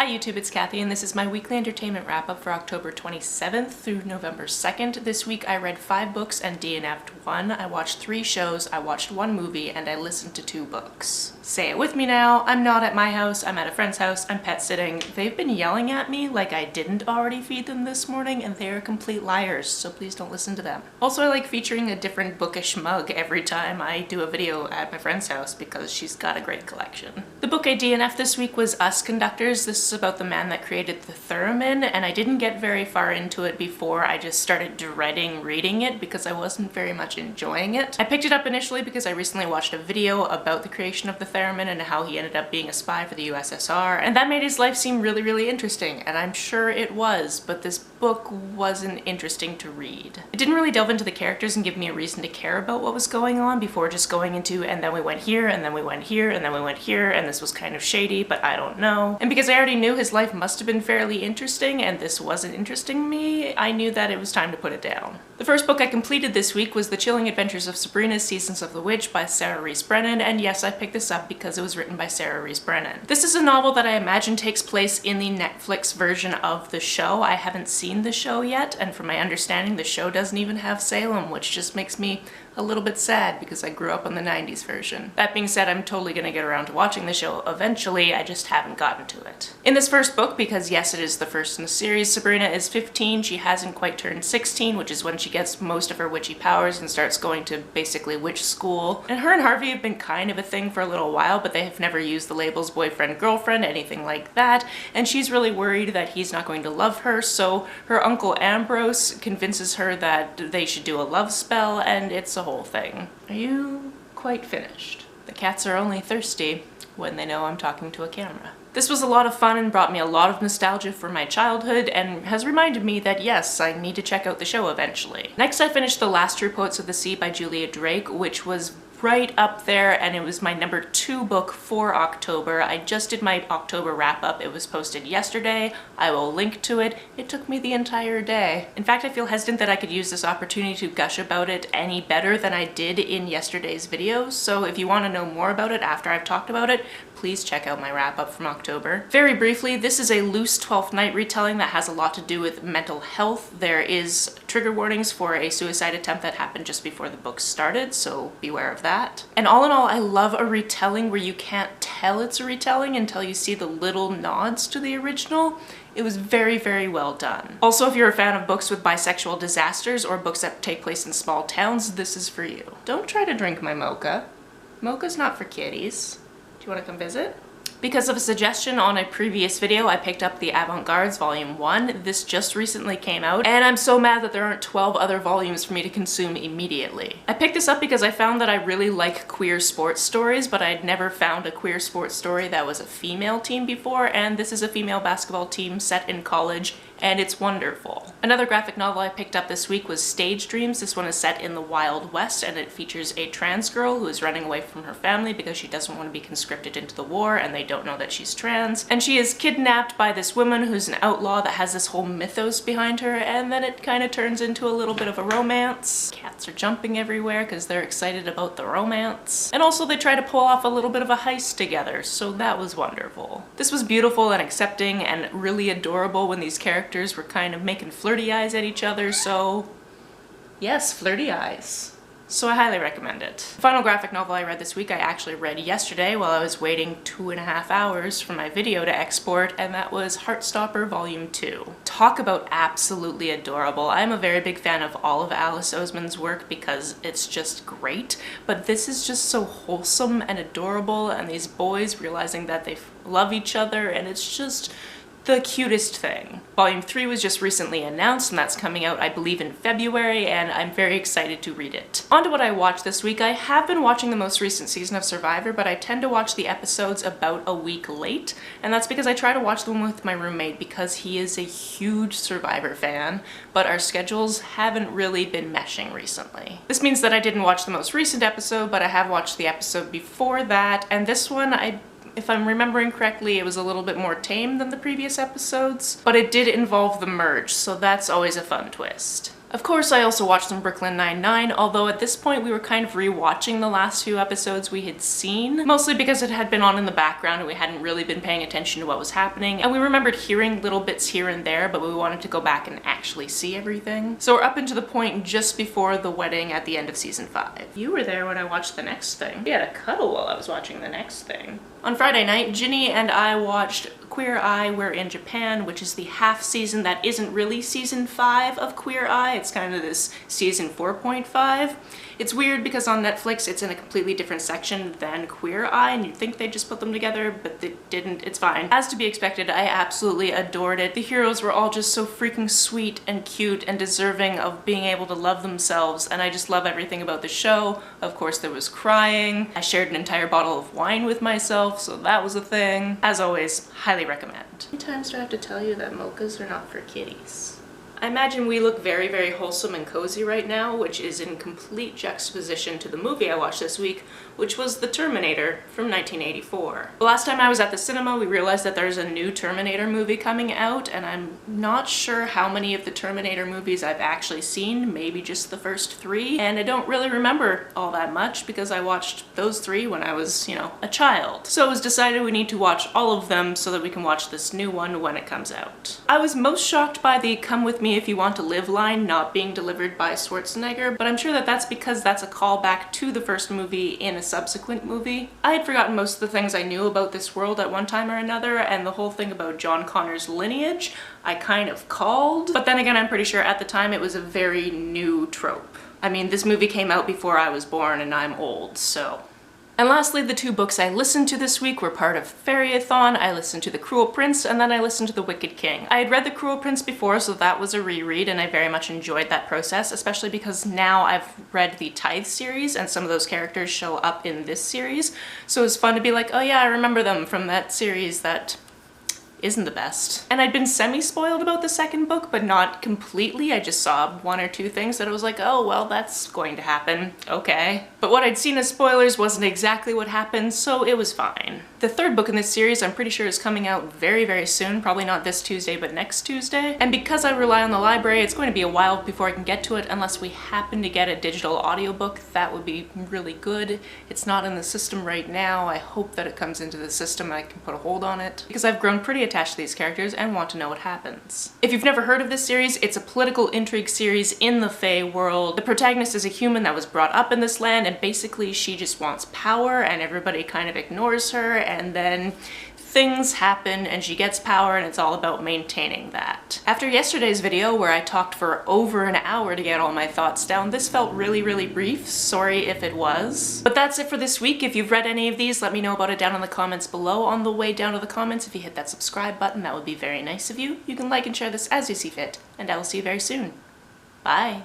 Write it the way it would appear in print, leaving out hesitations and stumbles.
Hi YouTube, it's Kathy and this is my weekly entertainment wrap-up for October 27th through November 2nd. This week I read 5 books and DNF'd 1. I watched 3 shows, I watched 1 movie, and I listened to 2 books. Say it with me now, I'm not at my house, I'm at a friend's house, I'm pet sitting. They've been yelling at me like I didn't already feed them this morning and they're complete liars, so please don't listen to them. Also, I like featuring a different bookish mug every time I do a video at my friend's house because she's got a great collection. The book I DNF'd this week was Conductors. This is about the man that created the theremin, and I didn't get very far into it before I just started dreading reading it because I wasn't very much enjoying it. I picked it up initially because I recently watched a video about the creation of the theremin and how he ended up being a spy for the USSR, and that made his life seem really interesting, and I'm sure it was, but this book wasn't interesting to read. It didn't really delve into the characters and give me a reason to care about what was going on before just going into, and then we went here, and then we went here, and then we went here, and this was kind of shady, but I don't know. And because I already knew his life must have been fairly interesting, and this wasn't interesting me, I knew that it was time to put it down. The first book I completed this week was The Chilling Adventures of Sabrina, Seasons of the Witch by Rees Brennan, and yes, I picked this up because it was written by Rees Brennan. This is a novel that I imagine takes place in the Netflix version of the show. I haven't seen the show yet, and from my understanding, the show doesn't even have Salem, which just makes me a little bit sad because I grew up on the 90s version. That being said, I'm totally gonna get around to watching the show eventually, I just haven't gotten to it. In this first book, because yes, it is the first in the series, Sabrina is 15, she hasn't quite turned 16, which is when she gets most of her witchy powers and starts going to basically witch school. And her and Harvey have been kind of a thing for a little while, but they have never used the labels boyfriend, girlfriend, anything like that, and she's really worried that he's not going to love her, so her uncle Ambrose convinces her that they should do a love spell, and it's a whole thing. Are you quite finished? The cats are only thirsty when they know I'm talking to a camera. This was a lot of fun and brought me a lot of nostalgia for my childhood and has reminded me that yes, I need to check out the show eventually. Next, I finished The Last True Poets of the Sea by Julia Drake, which was right up there, and it was my number 2 book for October. I just did my October wrap-up. It was posted yesterday. I will link to it. It took me the entire day. In fact, I feel hesitant that I could use this opportunity to gush about it any better than I did in yesterday's video, so if you want to know more about it after I've talked about it, please check out my wrap-up from October. Very briefly, this is a loose 12th Night retelling that has a lot to do with mental health. There is trigger warnings for a suicide attempt that happened just before the book started, so beware of that. And all in all, I love a retelling where you can't tell it's a retelling until you see the little nods to the original. It was very well done. Also, if you're a fan of books with bisexual disasters or books that take place in small towns, this is for you. Don't try to drink my mocha. Mocha's not for kitties. Do you want to come visit? Because of a suggestion on a previous video, I picked up the Avant-Guards Volume 1. This just recently came out, and I'm so mad that there aren't 12 other volumes for me to consume immediately. I picked this up because I found that I really like queer sports stories, but I'd never found a queer sports story that was a female team before, and this is a female basketball team set in college, and it's wonderful. Another graphic novel I picked up this week was Stage Dreams. This one is set in the Wild West, and it features a trans girl who is running away from her family because she doesn't want to be conscripted into the war, and they don't know that she's trans. And she is kidnapped by this woman who's an outlaw that has this whole mythos behind her, and then it kind of turns into a little bit of a romance. Cats are jumping everywhere because they're excited about the romance. And also they try to pull off a little bit of a heist together, so that was wonderful. This was beautiful and accepting and really adorable when these characters were kind of making flirty eyes at each other, so yes, flirty eyes. So I highly recommend it. The final graphic novel I read this week I actually read yesterday while I was waiting 2.5 hours for my video to export, and that was Heartstopper Volume 2. Talk about absolutely adorable. I'm a very big fan of all of Alice Oseman's work because it's just great, but this is just so wholesome and adorable, and these boys realizing that they love each other, and it's just the cutest thing. Volume 3 was just recently announced, and that's coming out, I believe, in February, and I'm very excited to read it. On to what I watched this week. I have been watching the most recent season of Survivor, but I tend to watch the episodes about a week late, and that's because I try to watch them with my roommate because he is a huge Survivor fan, but our schedules haven't really been meshing recently. This means that I didn't watch the most recent episode, but I have watched the episode before that, and this one if I'm remembering correctly, it was a little bit more tame than the previous episodes, but it did involve the merge, so that's always a fun twist. Of course, I also watched some Brooklyn Nine-Nine, although at this point we were kind of rewatching the last few episodes we had seen, mostly because it had been on in the background and we hadn't really been paying attention to what was happening, and we remembered hearing little bits here and there, but we wanted to go back and actually see everything. So we're up into the point just before the wedding at the end of season 5. You were there when I watched the next thing. We had a cuddle while I was watching the next thing. On Friday night, Ginny and I watched Queer Eye, We're in Japan, which is the half season that isn't really season 5 of Queer Eye. It's kind of this season 4.5. It's weird because on Netflix it's in a completely different section than Queer Eye, and you'd think they just put them together, but they didn't. It's fine. As to be expected, I absolutely adored it. The heroes were all just so freaking sweet and cute and deserving of being able to love themselves, and I just love everything about the show. Of course, there was crying. I shared an entire bottle of wine with myself, so that was a thing. As always, highly recommend. How many times do I have to tell you that mochas are not for kitties? I imagine we look very, very wholesome and cozy right now, which is in complete juxtaposition to the movie I watched this week, which was The Terminator from 1984. The last time I was at the cinema, we realized that there's a new Terminator movie coming out, and I'm not sure how many of the Terminator movies I've actually seen, maybe just the first 3, and I don't really remember all that much because I watched those 3 when I was, you know, a child. So it was decided we need to watch all of them so that we can watch this new one when it comes out. I was most shocked by the "come with me if you want to live" line not being delivered by Schwarzenegger, but I'm sure that that's because that's a callback to the first movie in a subsequent movie. I had forgotten most of the things I knew about this world at one time or another, and the whole thing about John Connor's lineage I kind of called, but then again I'm pretty sure at the time it was a very new trope. I mean, this movie came out before I was born and I'm old, so. And lastly, the 2 books I listened to this week were part of Fairy-a-thon. I listened to The Cruel Prince, and then I listened to The Wicked King. I had read The Cruel Prince before, so that was a reread, and I very much enjoyed that process, especially because now I've read the Tithe series, and some of those characters show up in this series. So it was fun to be like, oh yeah, I remember them from that series that isn't the best. And I'd been semi-spoiled about the second book, but not completely. I just saw 1 or 2 things that I was like, oh, well, that's going to happen. Okay. But what I'd seen as spoilers wasn't exactly what happened, so it was fine. The 3rd book in this series I'm pretty sure is coming out very, very soon. Probably not this Tuesday, but next Tuesday. And because I rely on the library, it's going to be a while before I can get to it unless we happen to get a digital audiobook. That would be really good. It's not in the system right now. I hope that it comes into the system and I can put a hold on it, because I've grown pretty attached to these characters and want to know what happens. If you've never heard of this series, it's a political intrigue series in the Fae world. The protagonist is a human that was brought up in this land, and basically she just wants power and everybody kind of ignores her, and then things happen and she gets power, and it's all about maintaining that. After yesterday's video where I talked for over an hour to get all my thoughts down, this felt really, really brief. Sorry if it was. But that's it for this week. If you've read any of these, let me know about it down in the comments below. On the way down to the comments, if you hit that subscribe button, that would be very nice of you. You can like and share this as you see fit, and I will see you very soon. Bye.